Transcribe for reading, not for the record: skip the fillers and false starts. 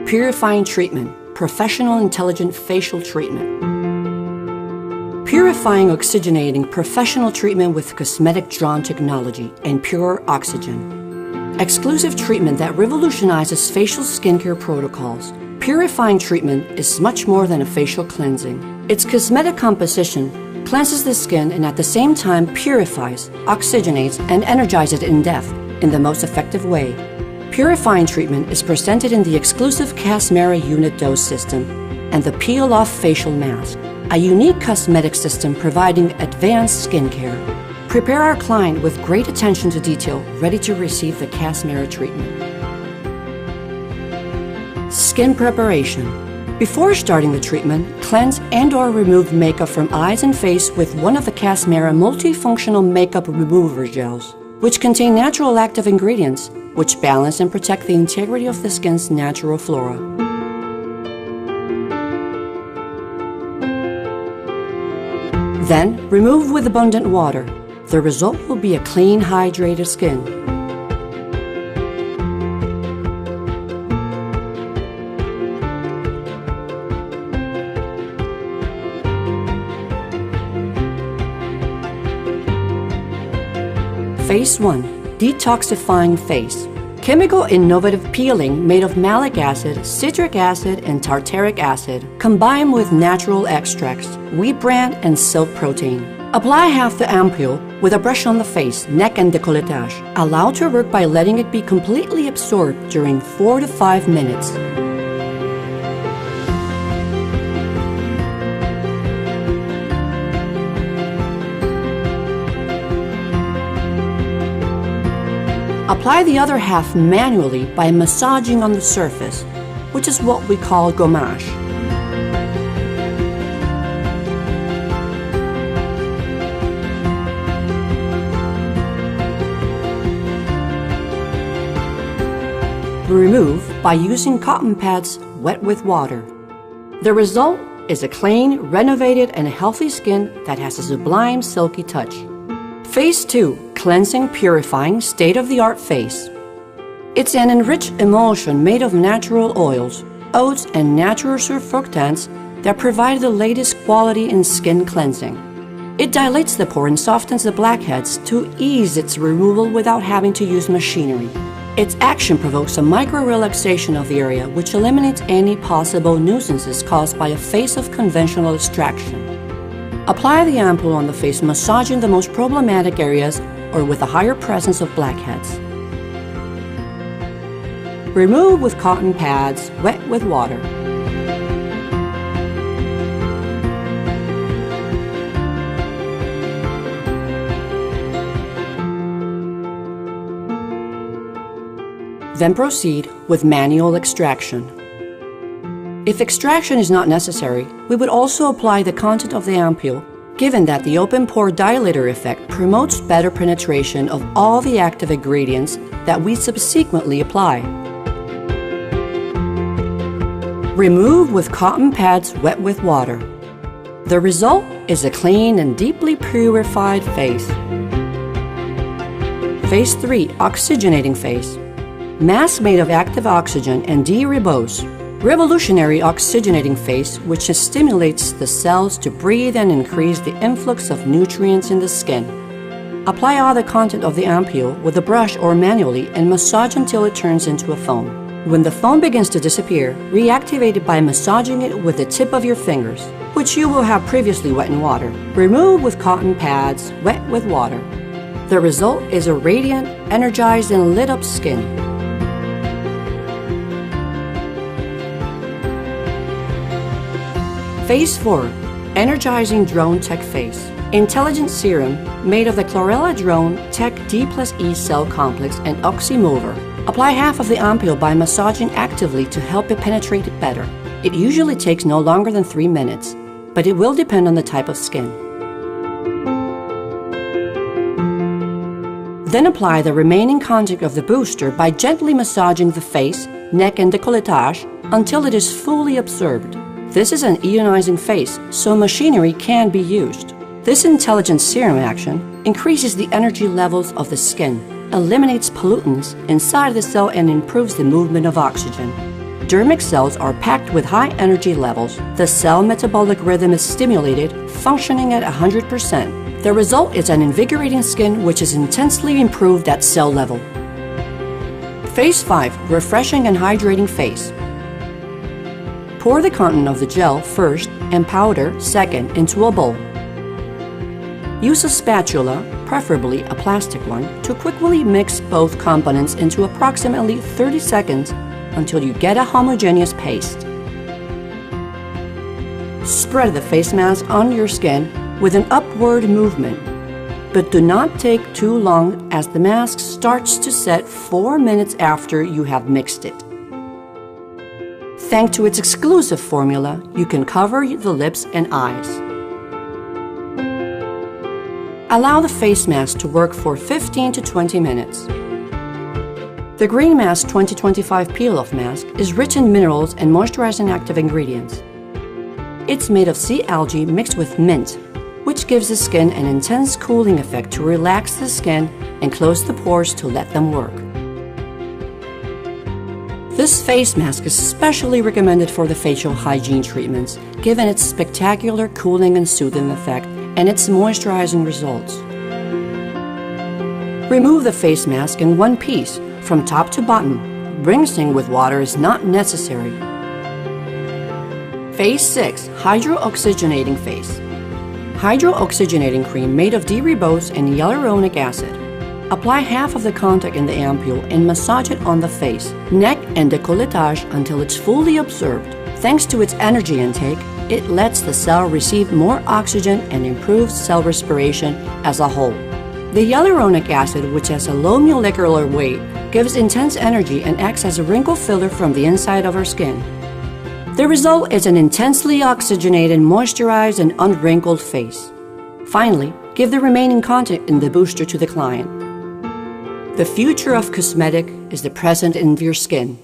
Purifying Treatment, Professional Intelligent Facial Treatment. Purifying Oxygenating Professional Treatment with Cosmetic Drone Technology and Pure Oxygen. Exclusive treatment that revolutionizes facial skincare protocols. Purifying treatment is much more than a facial cleansing. Its cosmetic composition cleanses the skin and at the same time purifies, oxygenates, and energizes it in depth in the most effective way. Purifying treatment is presented in the exclusive Casmara unit dose system and the peel-off facial mask, a unique cosmetic system providing advanced skincare. Prepare our client with great attention to detail, ready to receive the Casmara treatment. Skin preparation. Before starting the treatment, cleanse and/or remove makeup from eyes and face with one of the Casmara multifunctional makeup remover gels, which contain natural active ingredients which balance and protect the integrity of the skin's natural flora. Then, remove with abundant water. The result will be a clean, hydrated skin. Phase 1. Detoxifying phase. Chemical innovative peeling made of malic acid, citric acid, and tartaric acid, combined with natural extracts, wheat bran, and silk protein. Apply half the ampule with a brush on the face, neck, and décolletage. Allow to work by letting it be completely absorbed during 4 to 5 minutes. Apply the other half manually by massaging on the surface, which is what we call gommage. Remove by using cotton pads wet with water. The result is a clean, renovated, and healthy skin that has a sublime, silky touch. Phase 2. Cleansing, Purifying, State-of-the-Art Phase. It's an enriched emulsion made of natural oils, oats, and natural surfactants that provide the latest quality in skin cleansing. It dilates the pore and softens the blackheads to ease its removal without having to use machinery. Its action provokes a micro-relaxation of the area, which eliminates any possible nuisances caused by a phase of conventional extraction. Apply the ampule on the face, massaging the most problematic areas or with a higher presence of blackheads. Remove with cotton pads wet with water. Then proceed with manual extraction. If extraction is not necessary, we would also apply the content of the ampule, given that the open pore dilator effect promotes better penetration of all the active ingredients that we subsequently apply. Remove with cotton pads wet with water. The result is a clean and deeply purified face. Phase 3. Oxygenating phase. Mask made of active oxygen and de-ribose. Revolutionary oxygenating phase, which stimulates the cells to breathe and increase the influx of nutrients in the skin. Apply all the content of the ampule with a brush or manually and massage until it turns into a foam. When the foam begins to disappear, reactivate it by massaging it with the tip of your fingers, which you will have previously wet in water. Remove with cotton pads wet with water. The result is a radiant, energized, and lit up skin. Phase 4. Energizing Drone Tech Phase. Intelligent serum made of the Chlorella Drone Tech D+E cell complex and oxymover. Apply half of the ampule by massaging actively to help it penetrate it better. It usually takes no longer than 3 minutes, but it will depend on the type of skin. Then apply the remaining content of the booster by gently massaging the face, neck, and décolletage until it is fully absorbed. This is an ionizing phase, so machinery can be used. This intelligent serum action increases the energy levels of the skin, eliminates pollutants inside the cell, and improves the movement of oxygen. dermic cells are packed with high energy levels. The cell metabolic rhythm is stimulated, functioning at 100%. The result is an invigorating skin which is intensely improved at cell level. Phase 5. Refreshing and hydrating phase. Pour the content of the gel first and powder second into a bowl. Use a spatula, preferably a plastic one, to quickly mix both components into approximately 30 seconds until you get a homogeneous paste. Spread the face mask on your skin with an upward movement, but do not take too long as the mask starts to set 4 minutes after you have mixed it. Thanks to its exclusive formula, you can cover the lips and eyes. Allow the face mask to work for 15 to 20 minutes. The Green Mask 2025 Peel-Off Mask is rich in minerals and moisturizing active ingredients. It's made of sea algae mixed with mint, which gives the skin an intense cooling effect to relax the skin and close the pores to let them work. This face mask is especially recommended for the facial hygiene treatments, given its spectacular cooling and soothing effect and its moisturizing results. Remove the face mask in one piece, from top to bottom. Rinsing with water is not necessary. Phase 6. Hydro-oxygenating phase. Hydro-oxygenating cream made of D-ribose and hyaluronic acid. Apply half of the contact in the ampule and massage it on the face, neck, and décolletage until it's fully absorbed. Thanks to its energy intake, it lets the cell receive more oxygen and improves cell respiration as a whole. The hyaluronic acid, which has a low molecular weight, gives intense energy and acts as a wrinkle filler from the inside of our skin. The result is an intensely oxygenated, moisturized, and unwrinkled face. Finally, give the remaining content in the booster to the client. The future of cosmetic is the present in your skin.